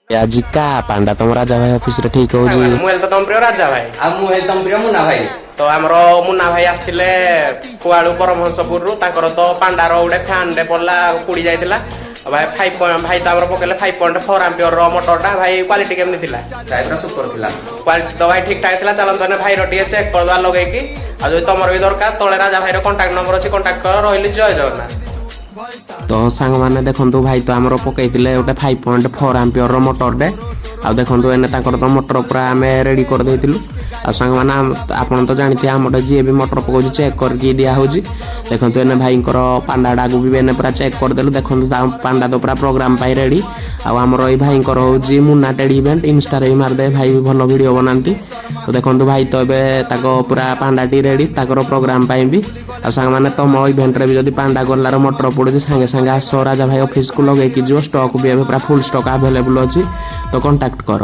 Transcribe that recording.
ଆଜି କା ପାଣ୍ଡା ତମ ରାଜା ଭାଇ ଅଫିସରେ ଠିକ ହଉଛି। ମୁଁ ହେଲେ ତ ତମ ପ୍ରିୟ ରାଜା ଭାଇ ଆଉ ମୁଁ ହେଲି ତମ ପ୍ରିୟ ମୁନା ଭାଇ। ତ ଆମର ମୁନା ଭାଇ ଆସିଥିଲେ କୁଆଳୁ ପରମହଂସପୁରରୁ। ତାଙ୍କର ତ ପାଣ୍ଡାର ଗୋଟେ ଫ୍ୟାନଟେ ପଡିଲା ପୋଡି ଯାଇଥିଲା। ଭାଇ ଭାଇ ତ ଆମର ପକେଇଲେ 5.4 ଆମ୍ପିୟର ମଟରଟା। ଭାଇ କ୍ୱାଲିଟି କେମିତି ଥିଲା? ଭାଇ ପୁରା ସୁପର ଥିଲା। କ୍ୱାଲିଟି ତ ଭାଇ ଠିକ ଠାକ ଥିଲା। ଚାଲନ୍ତୁ ମାନେ ଭାଇର ଟିକେ ଚେକ୍ କରିଦେବା ଲଗେଇକି। ଆଉ ଯଦି ତମର ବି ଦରକାର ତଳେ ରାଜା ଭାଇର କଣ୍ଟାକ୍ଟ ନମ୍ବର ଅଛି, କଣ୍ଟାକ୍ଟ କର। ରହିଲି, ଜୟ ଜଗନ୍ନାଥ। ତ ସାଙ୍ଗମାନେ ଦେଖନ୍ତୁ ଭାଇ ତ ଆମର ପକେଇଥିଲେ ଗୋଟେ 5.4 ଆମ୍ପିୟର ମଟରଟେ। ଆଉ ଦେଖନ୍ତୁ ଏନେ ତାଙ୍କର ତ ମଟର ପୁରା ଆମେ ରେଡି କରିଦେଇଥିଲୁ। ଆଉ ସାଙ୍ଗମାନେ ଆପଣ ତ ଜାଣିଥିବେ ଆମର ଯିଏ ବି ମଟର ପକାଉଛି ଚେକ୍ କରିକି ଦିଆହେଉଛି। ଦେଖନ୍ତୁ ଏନେ ଭାଇଙ୍କର ପାଣ୍ଡାଟାକୁ ବି ଏନେ ପୁରା ଚେକ୍ କରିଦେଲୁ। ଦେଖନ୍ତୁ ତା ପାଣ୍ଡା ତ ପୁରା ପ୍ରୋଗ୍ରାମ ପାଇଁ ରେଡି। ଆଉ ଆମର ଏଇ ଭାଇଙ୍କର ହେଉଛି ମୁନା ଟେଡ୍ ଇଭେଣ୍ଟ। ଇନଷ୍ଟାରେ ବି ମାରିଦେବେ, ଭାଇ ବି ଭଲ ଭିଡ଼ିଓ ବନାନ୍ତି। ତ ଦେଖନ୍ତୁ ଭାଇ ତ ଏବେ ତାଙ୍କ ପୁରା ପାଣ୍ଡାଟି ରେଡି ତାଙ୍କର ପ୍ରୋଗ୍ରାମ ପାଇଁ ବି। ଆଉ ସାଙ୍ଗମାନେ ତମ ଇଭେଣ୍ଟରେ ବି ଯଦି ପାଣ୍ଡା ଗଲାର ମଟର ପଡ଼ୁଛି ସାଙ୍ଗେ ସାଙ୍ଗେ ଆସ ରାଜା ଭାଇ ଅଫିସକୁ ଲଗେଇକି ଯିବ। ଷ୍ଟକ୍ ବି ଏବେ ପୁରା ଫୁଲ୍ ଷ୍ଟକ୍ ଆଭେଲେବୁଲ୍ ଅଛି, ତ କଣ୍ଟାକ୍ଟ କର।